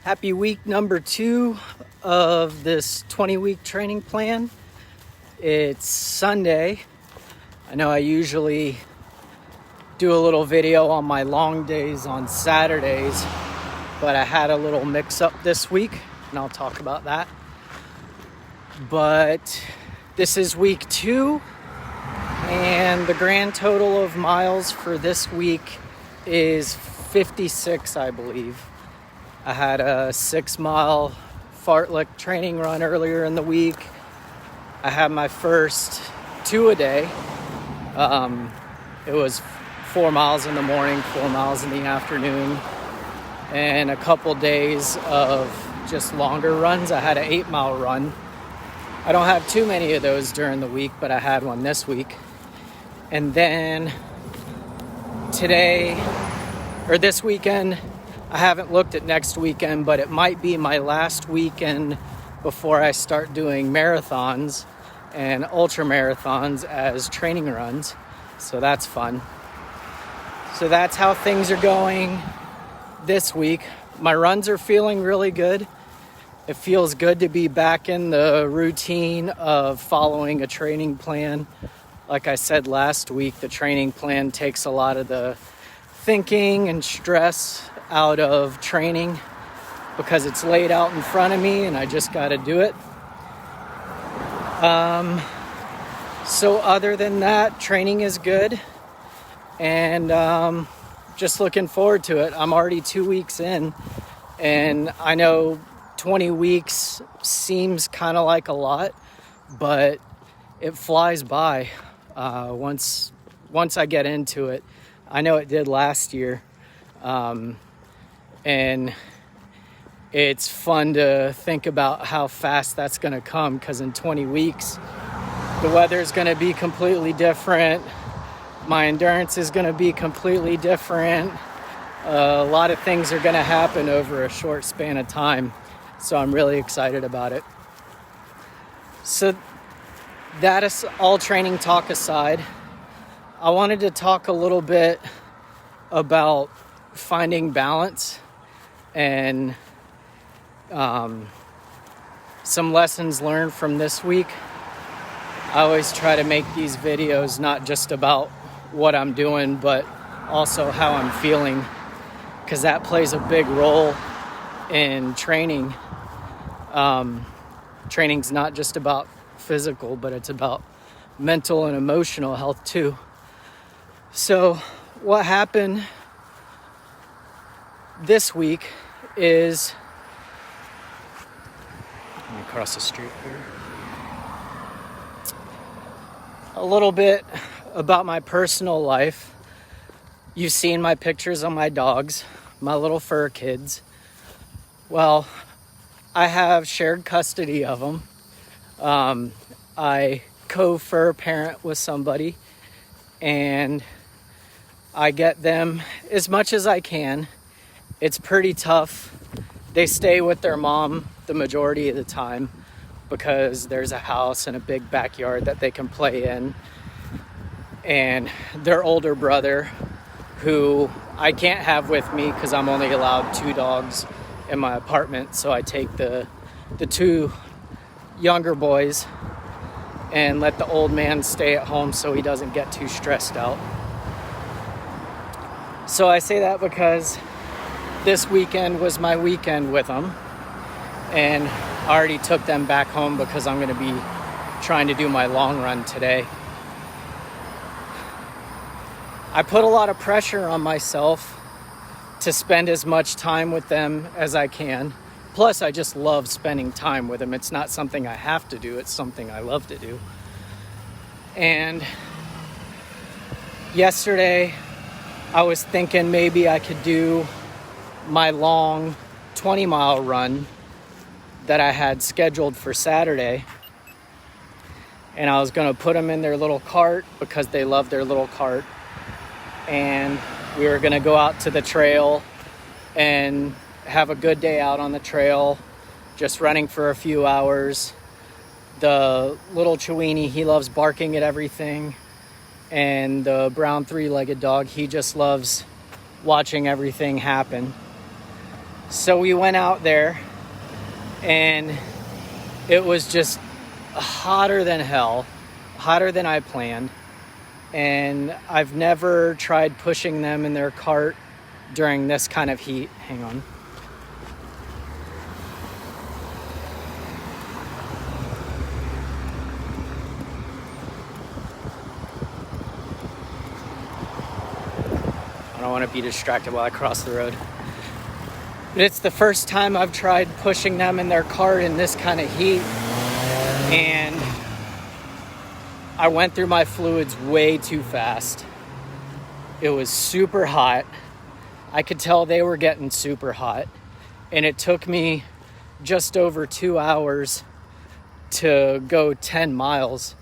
Happy week number 2 of this 20-week training plan. It's Sunday. I know I usually do a little video on my long days on Saturdays, but I had a little mix-up this week, and I'll talk about that. But this is week 2, and the grand total of miles for this week is 56, I believe. I had a 6-mile fartlek training run earlier in the week. I had my first 2 a day. It was 4 miles in the morning, 4 miles in the afternoon, and a couple days of just longer runs. I had an 8-mile run. I don't have too many of those during the week, but I had one this week. And then this weekend, I haven't looked at next weekend, but it might be my last weekend before I start doing marathons and ultra marathons as training runs. So that's fun. So that's how things are going this week. My runs are feeling really good. It feels good to be back in the routine of following a training plan. Like I said last week, the training plan takes a lot of the thinking and stress out of training because it's laid out in front of me and I just got to do it. So other than that, training is good, and just looking forward to it. I'm already 2 weeks in, and I know 20 weeks seems kind of like a lot, but it flies by once I get into it. I know it did last year. And it's fun to think about how fast that's going to come, because in 20 weeks, the weather's going to be completely different. My endurance is going to be completely different. A lot of things are going to happen over a short span of time. So I'm really excited about it. So that is all training talk aside. I wanted to talk a little bit about finding balance and some lessons learned from this week. I always try to make these videos not just about what I'm doing, but also how I'm feeling, because that plays a big role in training. Training's not just about physical, but it's about mental and emotional health too. So what happened this week is, let me cross the street here, a little bit about my personal life. You've seen my pictures of my dogs, my little fur kids. Well, I have shared custody of them. I co-fur parent with somebody, and I get them as much as I can. It's pretty tough. They stay with their mom the majority of the time because there's a house and a big backyard that they can play in. And their older brother, who I can't have with me because I'm only allowed 2 dogs in my apartment, so I take the 2 younger boys and let the old man stay at home so he doesn't get too stressed out. So I say that because this weekend was my weekend with them, and I already took them back home because I'm going to be trying to do my long run today. I put a lot of pressure on myself to spend as much time with them as I can. Plus, I just love spending time with them. It's not something I have to do. It's something I love to do. And yesterday, I was thinking maybe I could do my long 20-mile run that I had scheduled for Saturday. And I was going to put them in their little cart because they love their little cart. And we were going to go out to the trail and have a good day out on the trail, just running for a few hours. The little Chiweenie, he loves barking at everything. And the brown 3-legged dog, he just loves watching everything happen. So we went out there, and it was just hotter than hell, hotter than I planned. And I've never tried pushing them in their cart during this kind of heat. Hang on. I don't want to be distracted while I cross the road. But it's the first time I've tried pushing them in their cart in this kind of heat. And I went through my fluids way too fast. It was super hot. I could tell they were getting super hot. And it took me just over 2 hours to go 10 miles,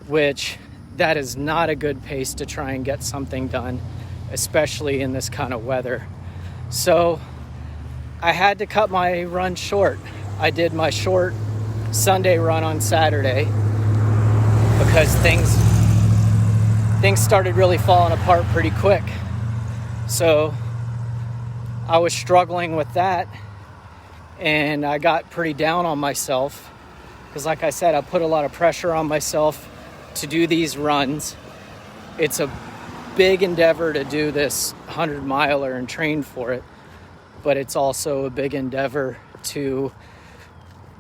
which that is not a good pace to try and get something done, especially in this kind of weather. So I had to cut my run short. I did my short Sunday run on Saturday because things started really falling apart pretty quick. So I was struggling with that, and I got pretty down on myself because, like I said, I put a lot of pressure on myself to do these runs. It's a big endeavor to do this 100-miler and train for it, but it's also a big endeavor to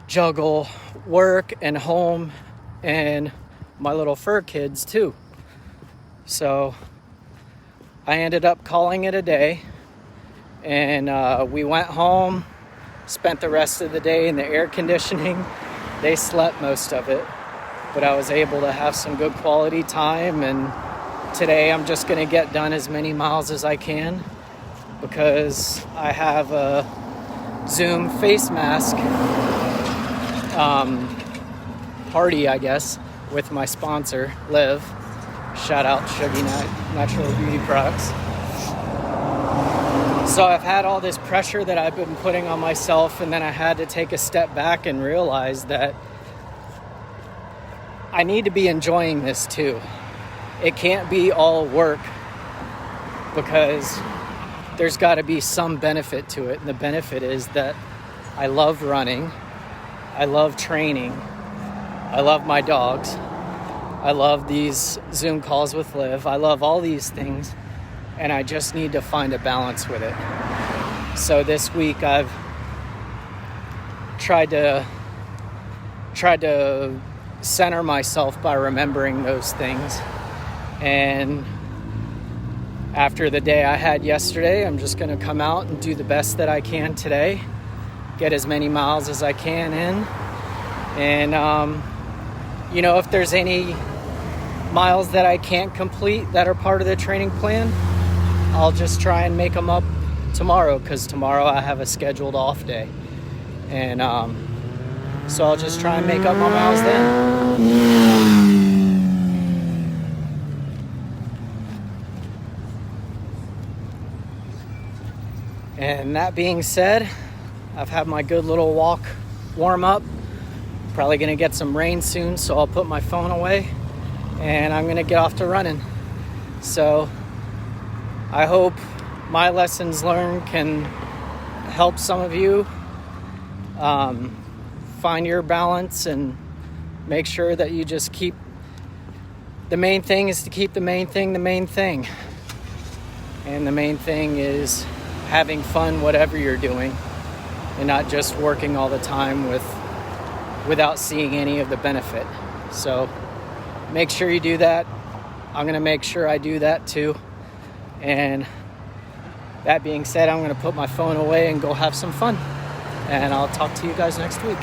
juggle work and home and my little fur kids too. So I ended up calling it a day, and we went home, spent the rest of the day in the air conditioning. They slept most of it, but I was able to have some good quality time, and today I'm just going to get done as many miles as I can because I have a Zoom face mask party, I guess, with my sponsor, Liv. Shout out Shuggy Natural Beauty Products. So I've had all this pressure that I've been putting on myself, and then I had to take a step back and realize that I need to be enjoying this too. It can't be all work because there's got to be some benefit to it. And the benefit is that I love running. I love training. I love my dogs. I love these Zoom calls with Liv. I love all these things, and I just need to find a balance with it. So this week I've tried to center myself by remembering those things. And after the day I had yesterday, I'm just going to come out and do the best that I can today, get as many miles as I can in. And, if there's any miles that I can't complete that are part of the training plan, I'll just try and make them up tomorrow, because tomorrow I have a scheduled off day. And so I'll just try and make up my miles then. And that being said, I've had my good little walk warm up. Probably going to get some rain soon, so I'll put my phone away and I'm going to get off to running. So I hope my lessons learned can help some of you find your balance and make sure that you just keep the main thing is to keep the main thing the main thing. And the main thing is having fun whatever you're doing, and not just working all the time without seeing any of the benefit. So make sure you do that. I'm going to make sure I do that too. And that being said, I'm going to put my phone away and go have some fun. And I'll talk to you guys next week.